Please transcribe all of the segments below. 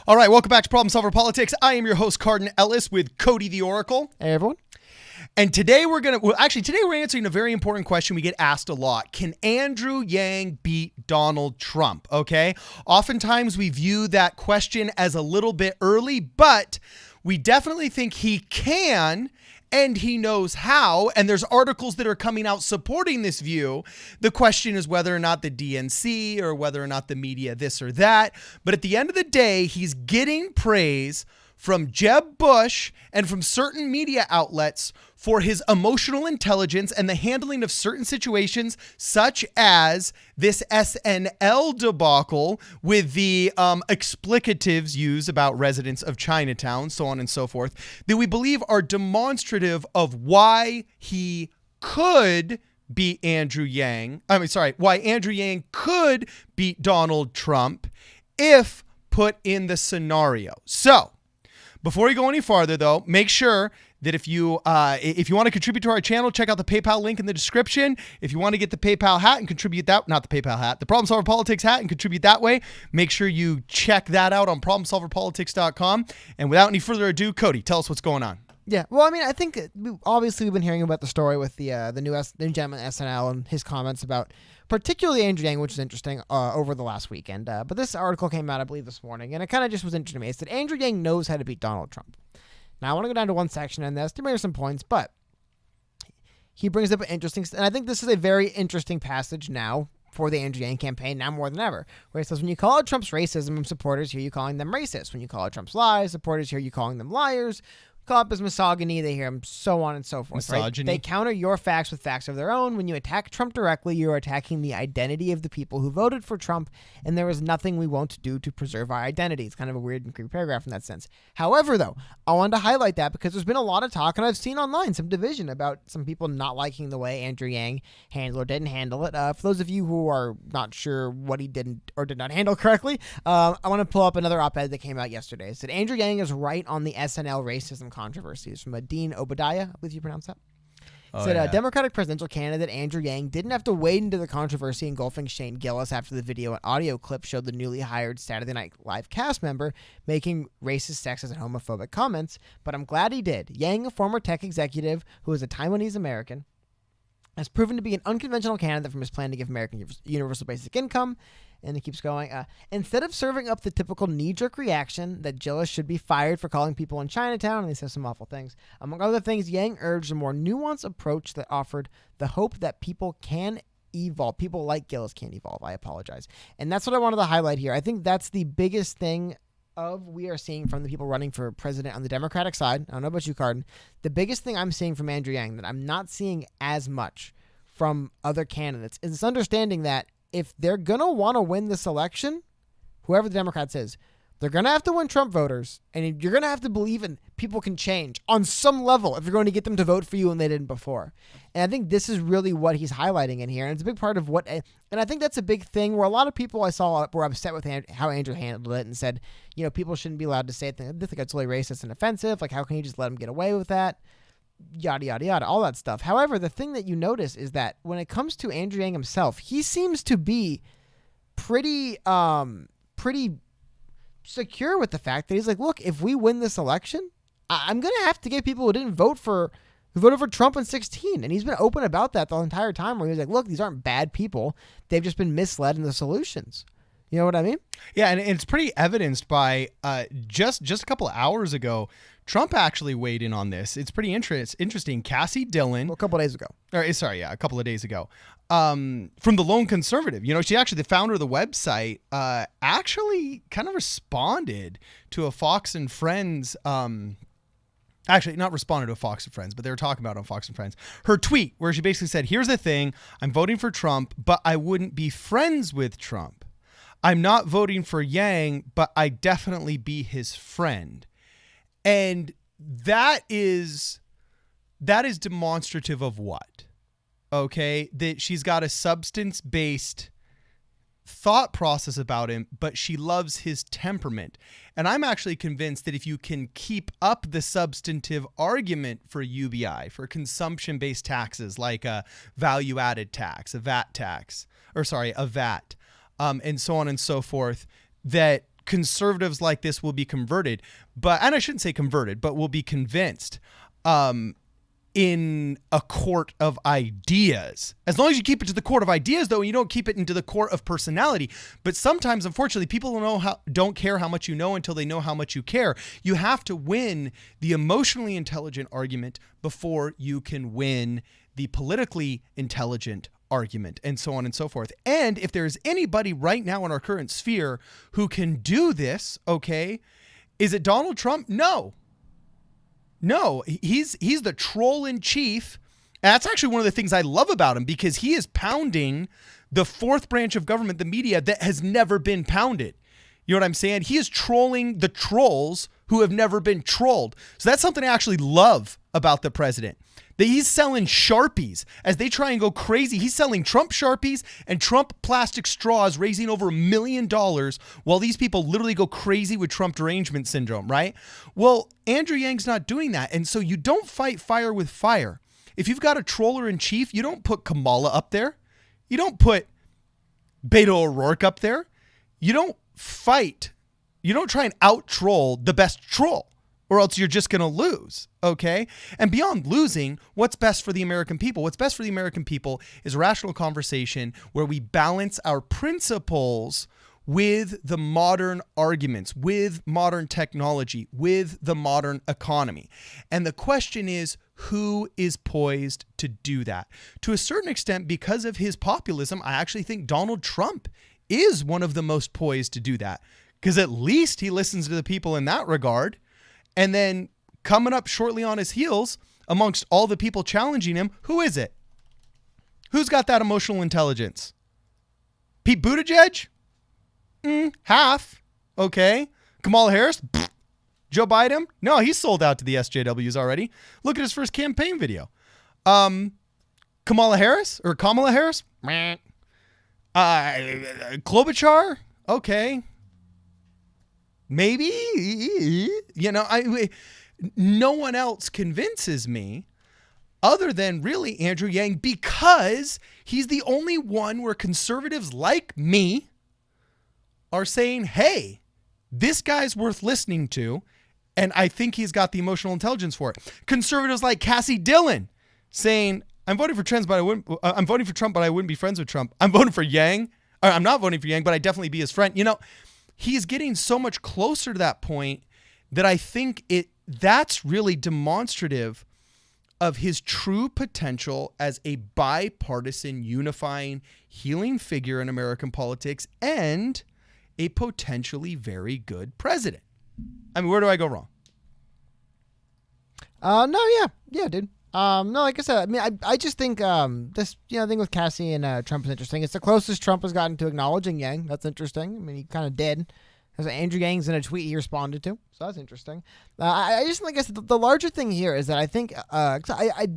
All right, welcome back to Problem Solver Politics. I am your host, Cardin Ellis, with Cody the Oracle. Hey, everyone. And today we're answering a very important question we get asked a lot. Can Andrew Yang beat Donald Trump? Okay. Oftentimes we view that question as a little bit early, but we definitely think he can, and he knows how, and there's articles that are coming out supporting this view. The question is whether or not the DNC or whether or not the media this or that. But at the end of the day, he's getting praise from Jeb Bush and from certain media outlets for his emotional intelligence and the handling of certain situations, such as this SNL debacle with the explicatives used about residents of Chinatown, so on and so forth, that we believe are demonstrative of why he could beat why Andrew Yang could beat Donald Trump if put in the scenario. So, before we go any farther, though, make sure that if you want to contribute to our channel, check out the PayPal link in the description. If you want to get the PayPal hat and contribute that, not the PayPal hat, the Problem Solver Politics hat and contribute that way, make sure you check that out on problemsolverpolitics.com. And without any further ado, Cody, tell us what's going on. Yeah, well, I mean, I think obviously we've been hearing about the story with the new gentleman SNL and his comments about particularly Andrew Yang, which is interesting, over the last weekend. But this article came out, I believe, this morning, and it kind of just was interesting to me. It said Andrew Yang knows how to beat Donald Trump. Now, I want to go down to one section on this. There may be some points, but he brings up an interesting, and I think this is a very interesting passage now for the Andrew Yang campaign, now more than ever, where it says, when you call out Trump's racism, supporters hear you calling them racist. When you call out Trump's lies, supporters hear you calling them liars. Call up his misogyny, they hear him, so on and so forth. Misogyny. Right? They counter your facts with facts of their own. When you attack Trump directly, you are attacking the identity of the people who voted for Trump, and there is nothing we won't do to preserve our identity. It's kind of a weird and creepy paragraph in that sense. However, though, I wanted to highlight that because there's been a lot of talk, and I've seen online some division about some people not liking the way Andrew Yang handled or didn't handle it. For those of you who are not sure what he didn't or did not handle correctly, I want to pull up another op-ed that came out yesterday. It said Andrew Yang is right on the SNL racism controversy. It's from Dean Obadiah, I believe you pronounce that. Said Democratic presidential candidate Andrew Yang didn't have to wade into the controversy engulfing Shane Gillis after the video and audio clip showed the newly hired Saturday Night Live cast member making racist, sexist, and homophobic comments, but I'm glad he did. Yang, a former tech executive who is a Taiwanese American, has proven to be an unconventional candidate from his plan to give Americans universal basic income. And it keeps going. Instead of serving up the typical knee-jerk reaction that Gillis should be fired for calling people in Chinatown, and he says some awful things, among other things, Yang urged a more nuanced approach that offered the hope that people can evolve. People like Gillis can't evolve. I apologize. And that's what I wanted to highlight here. I think that's the biggest thing we are seeing from the people running for president on the Democratic side. I don't know about you, Cardin. The biggest thing I'm seeing from Andrew Yang that I'm not seeing as much from other candidates is this understanding that if they're going to want to win this election, whoever the Democrats is, they're going to have to win Trump voters, and you're going to have to believe in people can change on some level if you're going to get them to vote for you and they didn't before. And I think this is really what he's highlighting in here, and it's a big part of and I think that's a big thing where a lot of people I saw were upset with how Andrew handled it and said, people shouldn't be allowed to say it. They think it's really racist and offensive. Like, how can you just let him get away with that? Yada, yada, yada, all that stuff. However, the thing that you notice is that when it comes to Andrew Yang himself, he seems to be pretty secure with the fact that he's like, look, if we win this election, I'm going to have to get people who voted for Trump in 2016. And he's been open about that the entire time where he's like, look, these aren't bad people. They've just been misled in the solutions. You know what I mean? Yeah, and it's pretty evidenced by just a couple of hours ago, Trump actually weighed in on this. It's pretty interesting. Cassie Dillon. Well, a couple of days ago. A couple of days ago. From the Lone Conservative. She actually, the founder of the website, actually kind of responded to a Fox and Friends. Actually, not responded to Fox and Friends, but they were talking about it on Fox and Friends. Her tweet where she basically said, here's the thing. I'm voting for Trump, but I wouldn't be friends with Trump. I'm not voting for Yang, but I definitely be his friend. And that is demonstrative of what? Okay, that she's got a substance-based thought process about him, but she loves his temperament. And I'm actually convinced that if you can keep up the substantive argument for UBI, for consumption-based taxes like a value-added tax, a VAT tax, a VAT, and so on and so forth, that conservatives like this will be converted, and I shouldn't say converted, but will be convinced in a court of ideas. As long as you keep it to the court of ideas, though, and you don't keep it into the court of personality. But sometimes, unfortunately, people don't care how much you know until they know how much you care. You have to win the emotionally intelligent argument before you can win the politically intelligent argument, and so on and so forth. And if there's anybody right now in our current sphere who can do this, okay, is it Donald Trump? No, he's the troll in chief. And that's actually one of the things I love about him, because he is pounding the fourth branch of government, the media, that has never been pounded. You know what I'm saying? He is trolling the trolls who have never been trolled. So that's something I actually love about the president. That he's selling Sharpies as they try and go crazy. He's selling Trump Sharpies and Trump plastic straws, raising over $1 million, while these people literally go crazy with Trump derangement syndrome, right? Well, Andrew Yang's not doing that. And so you don't fight fire with fire. If you've got a troller in chief, you don't put Kamala up there. You don't put Beto O'Rourke up there. You don't fight. You don't try and out-troll the best troll, or else you're just going to lose, okay? And beyond losing, what's best for the American people? What's best for the American people is a rational conversation where we balance our principles with the modern arguments, with modern technology, with the modern economy. And the question is, who is poised to do that? To a certain extent, because of his populism, I actually think Donald Trump is one of the most poised to do that, because at least he listens to the people in that regard. And then coming up shortly on his heels, amongst all the people challenging him, who is it? Who's got that emotional intelligence? Pete Buttigieg? Half. Okay. Kamala Harris? Pfft. Joe Biden? No, he's sold out to the SJWs already. Look at his first campaign video. Kamala Harris? Klobuchar? Okay. Maybe, no one else convinces me other than really Andrew Yang, because he's the only one where conservatives like me are saying, hey, this guy's worth listening to, and I think he's got the emotional intelligence for it. Conservatives like Cassie Dillon saying, I'm voting for Trump, but I wouldn't be friends with Trump. I'm voting for Yang. Or I'm not voting for Yang, but I'd definitely be his friend. He's getting so much closer to that point that I think that's really demonstrative of his true potential as a bipartisan, unifying, healing figure in American politics and a potentially very good president. I mean, where do I go wrong? Yeah, dude. No, like I said, I mean, I just think this thing with Cassie and Trump is interesting. It's the closest Trump has gotten to acknowledging Yang. That's interesting. I mean, he kind of did. Because Andrew Yang's in a tweet he responded to, so that's interesting. I just, like I said, the larger thing here is that I think I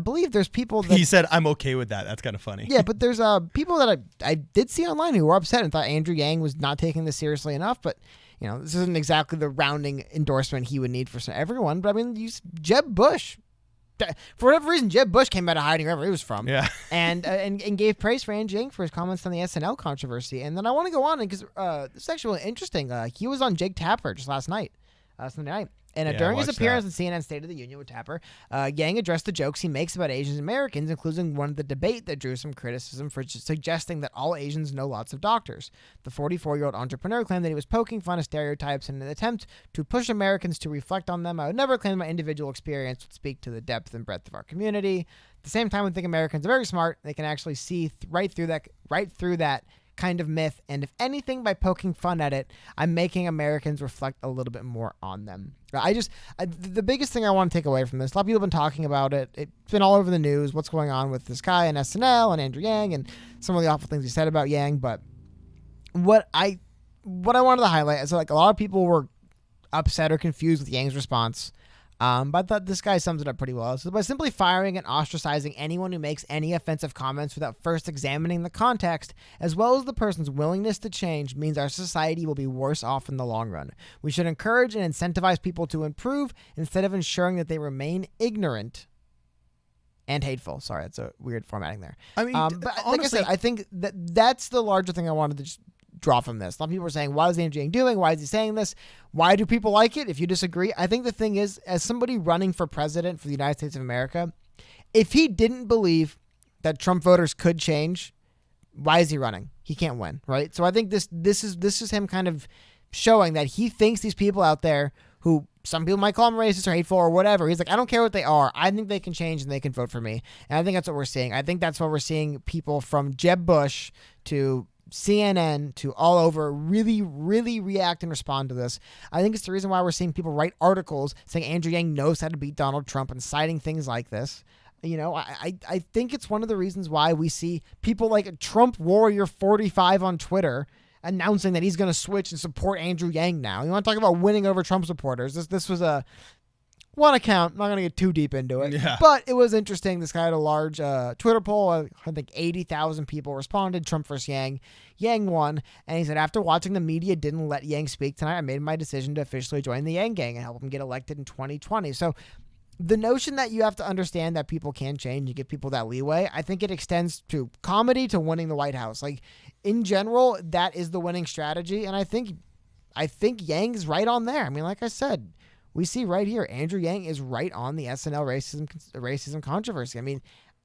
believe there's people that he said I'm okay with that. That's kind of funny. Yeah, but there's people that I did see online who were upset and thought Andrew Yang was not taking this seriously enough, but. This isn't exactly the rounding endorsement he would need for everyone. But I mean, Jeb Bush, for whatever reason, Jeb Bush came out of hiding wherever he was from, and gave praise for Andrew Yang for his comments on the SNL controversy. And then I want to go on because this is actually really interesting. He was on Jake Tapper just last night, Sunday night. And during his appearance on CNN State of the Union with Tapper, Yang addressed the jokes he makes about Asian Americans, including one of the debate that drew some criticism for suggesting that all Asians know lots of doctors. The 44-year-old entrepreneur claimed that he was poking fun of stereotypes in an attempt to push Americans to reflect on them. I would never claim my individual experience would speak to the depth and breadth of our community. At the same time, I think Americans are very smart. They can actually see right through that kind of myth, and if anything, by poking fun at it, I'm making Americans reflect a little bit more on them. The biggest thing I want to take away from this, a lot of people have been talking about it. It's been all over the news, what's going on with this guy and SNL and Andrew Yang and some of the awful things he said about Yang, but what I wanted to highlight is like a lot of people were upset or confused with Yang's response. But I thought this guy sums it up pretty well. So by simply firing and ostracizing anyone who makes any offensive comments without first examining the context, as well as the person's willingness to change, means our society will be worse off in the long run. We should encourage and incentivize people to improve instead of ensuring that they remain ignorant and hateful. Sorry, that's a weird formatting there. I mean, but honestly, like I said, I think that's the larger thing I wanted to just draw from this. A lot of people are saying, what is Andrew Yang doing? Why is he saying this? Why do people like it? If you disagree, I think the thing is, as somebody running for president for the United States of America, if he didn't believe that Trump voters could change, why is he running? He can't win, right? So I think this is him kind of showing that he thinks these people out there who some people might call him racist or hateful or whatever. He's like, I don't care what they are. I think they can change and they can vote for me. And I think that's what we're seeing. I think that's what we're seeing, people from Jeb Bush to CNN to all over really, really react and respond to this. I think it's the reason why we're seeing people write articles saying Andrew Yang knows how to beat Donald Trump and citing things like this. You know, I think it's one of the reasons why we see people like Trump Warrior 45 on Twitter announcing that he's going to switch and support Andrew Yang now. You want to talk about winning over Trump supporters? This was a one account. I'm not going to get too deep into it, but it was interesting. This guy had a large Twitter poll. I think 80,000 people responded. Trump versus Yang. Yang won, and he said, after watching the media didn't let Yang speak tonight, I made my decision to officially join the Yang gang and help him get elected in 2020. So the notion that you have to understand that people can change and give people that leeway, I think it extends to comedy, to winning the White House. Like, in general, that is the winning strategy, and I think Yang's right on there. I mean, like I said, we see right here, Andrew Yang is right on the SNL racism controversy. I mean,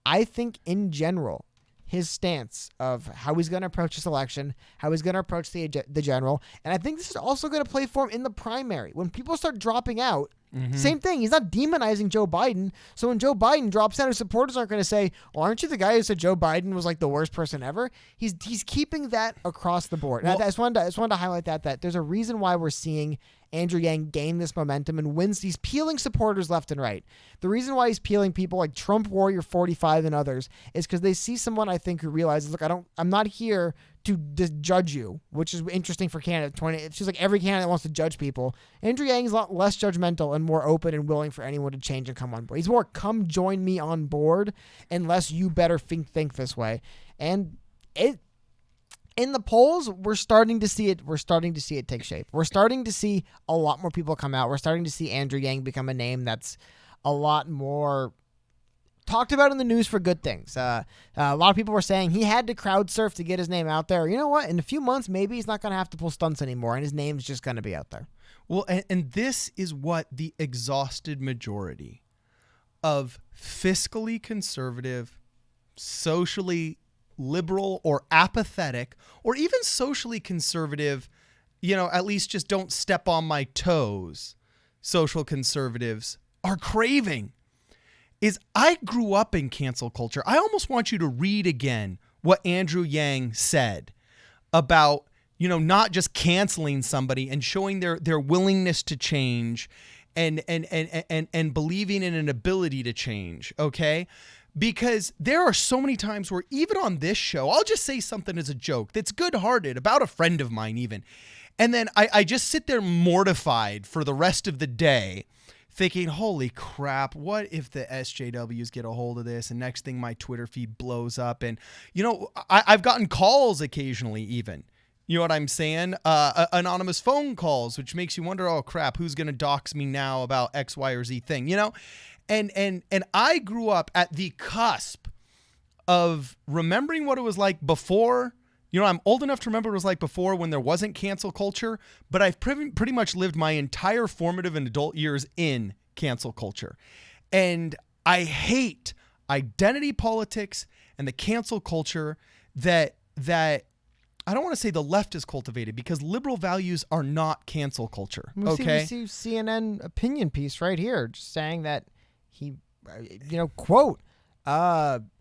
I think in general, his stance of how he's going to approach this election, how he's going to approach the general, and I think this is also going to play for him in the primary. When people start dropping out, same thing. He's not demonizing Joe Biden. So when Joe Biden drops out, his supporters aren't going to say, well, aren't you the guy who said Joe Biden was like the worst person ever? He's keeping that across the board. And I just wanted to highlight that there's a reason why we're seeing Andrew Yang gain this momentum and wins. He's peeling supporters left and right. The reason why he's peeling people like Trump Warrior 45 and others is because they see someone, I think, who realizes, look, I'm not here to judge you, which is interesting for candidate 20. It's just like every candidate wants to judge people. Andrew Yang is a lot less judgmental and more open and willing for anyone to change and come on board. He's more, come join me on board, unless you better think this way. And in the polls, we're starting to see it. We're starting to see it take shape. We're starting to see a lot more people come out. We're starting to see Andrew Yang become a name that's a lot more talked about in the news for good things. A lot of people were saying he had to crowd surf to get his name out there. You know what? In a few months, maybe he's not going to have to pull stunts anymore, and his name's just going to be out there. Well, and this is what the exhausted majority of fiscally conservative, socially liberal, or apathetic, or even socially conservative, at least just don't step on my toes, social conservatives are craving. Is I grew up in cancel culture. I almost want you to read again what Andrew Yang said about, not just canceling somebody and showing their willingness to change and believing in an ability to change, okay? Because there are so many times where even on this show, I'll just say something as a joke that's good-hearted about a friend of mine even. And then I just sit there mortified for the rest of the day thinking, holy crap, what if the SJWs get a hold of this and next thing my Twitter feed blows up? And, I've gotten calls occasionally even. You know what I'm saying? Anonymous phone calls, which makes you wonder, oh crap, who's going to dox me now about X, Y, or Z thing, And I grew up at the cusp of remembering what it was like before. I'm old enough to remember what it was like before when there wasn't cancel culture, but I've pretty much lived my entire formative and adult years in cancel culture. And I hate identity politics and the cancel culture that I don't want to say the left is cultivated, because liberal values are not cancel culture. Okay. We see CNN opinion piece right here just saying that he, quote,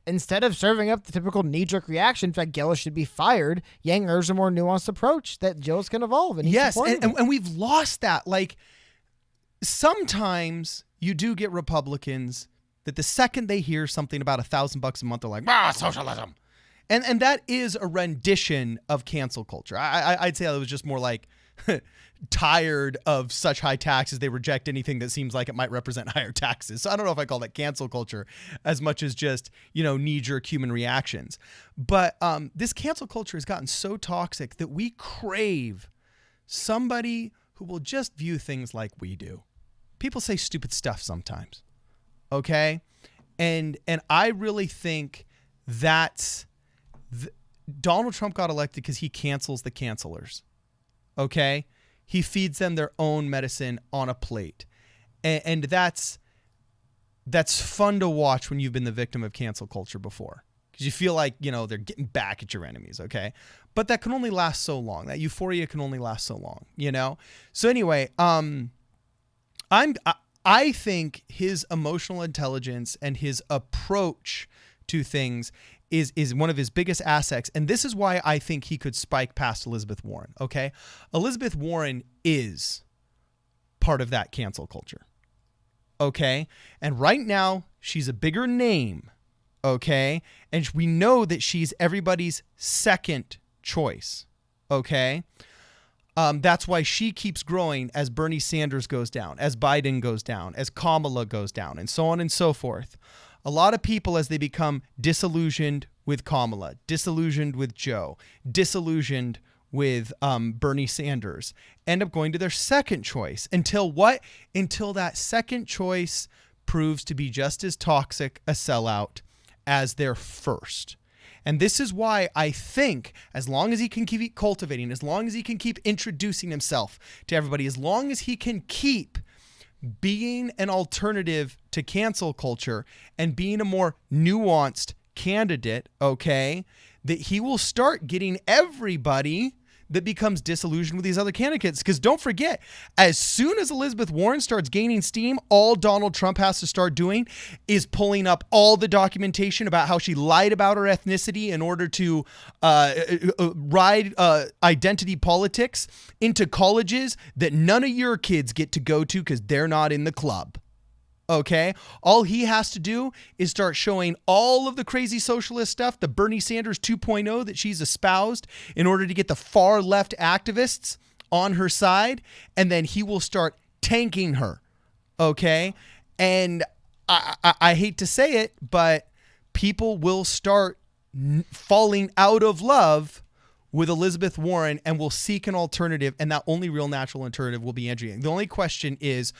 instead of serving up the typical knee-jerk reaction that Gillis should be fired, Yang urged a more nuanced approach that Gillis can evolve. And yes, and we've lost that. Like, sometimes you do get Republicans that the second they hear something about $1,000 a month, they're like, socialism. And that is a rendition of cancel culture. I'd say that was just more like tired of such high taxes, they reject anything that seems like it might represent higher taxes. So I don't know if I call that cancel culture as much as just, knee-jerk human reactions. But this cancel culture has gotten so toxic that we crave somebody who will just view things like we do. People say stupid stuff sometimes, okay? And I really think that's Donald Trump got elected because he cancels the cancelers. Okay? He feeds them their own medicine on a plate. And that's fun to watch when you've been the victim of cancel culture before. Because you feel like, they're getting back at your enemies, okay? But that can only last so long. That euphoria can only last so long, So anyway, I think his emotional intelligence and his approach to things is one of his biggest assets. And this is why I think he could spike past Elizabeth Warren, okay? Elizabeth Warren is part of that cancel culture, okay? And right now, she's a bigger name, okay? And we know that she's everybody's second choice, okay? That's why she keeps growing as Bernie Sanders goes down, as Biden goes down, as Kamala goes down, and so on and so forth. A lot of people, as they become disillusioned with Kamala, disillusioned with Joe, disillusioned with Bernie Sanders, end up going to their second choice. Until what? Until that second choice proves to be just as toxic a sellout as their first. And this is why I think as long as he can keep cultivating, as long as he can keep introducing himself to everybody, as long as he can keep being an alternative to cancel culture and being a more nuanced candidate, okay, that he will start getting everybody that becomes disillusioned with these other candidates. Because don't forget, as soon as Elizabeth Warren starts gaining steam, all Donald Trump has to start doing is pulling up all the documentation about how she lied about her ethnicity in order to ride identity politics into colleges that none of your kids get to go to because they're not in the club. Okay, all he has to do is start showing all of the crazy socialist stuff, the Bernie Sanders 2.0 that she's espoused in order to get the far left activists on her side. And then he will start tanking her. Okay. And I hate to say it, but people will start falling out of love with Elizabeth Warren and will seek an alternative. And that only real natural alternative will be Andrew Yang. The only question is,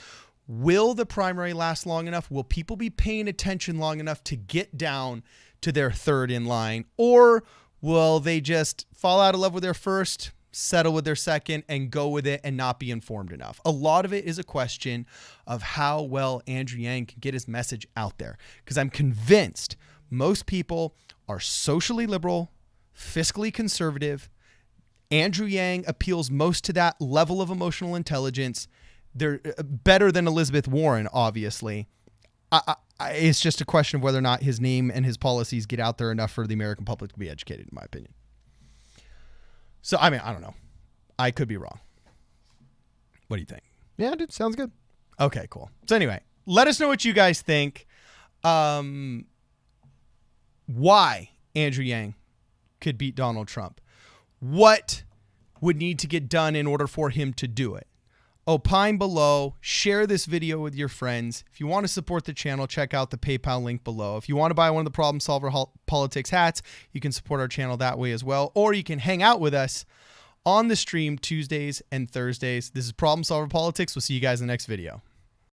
will the primary last long enough? Will people be paying attention long enough to get down to their third in line? Or will they just fall out of love with their first, settle with their second, and go with it and not be informed enough? A lot of it is a question of how well Andrew Yang can get his message out there. Because I'm convinced most people are socially liberal, fiscally conservative. Andrew Yang appeals most to that level of emotional intelligence. They're better than Elizabeth Warren, obviously. It's just a question of whether or not his name and his policies get out there enough for the American public to be educated, in my opinion. So, I mean, I don't know. I could be wrong. What do you think? Yeah, dude, sounds good. Okay, cool. So anyway, let us know what you guys think. Why Andrew Yang could beat Donald Trump. What would need to get done in order for him to do it? Opine below, share this video with your friends. If you want to support the channel, check out the PayPal link below. If you want to buy one of the Problem Solver Politics hats, you can support our channel that way as well. Or you can hang out with us on the stream Tuesdays and Thursdays. This is Problem Solver Politics. We'll see you guys in the next video.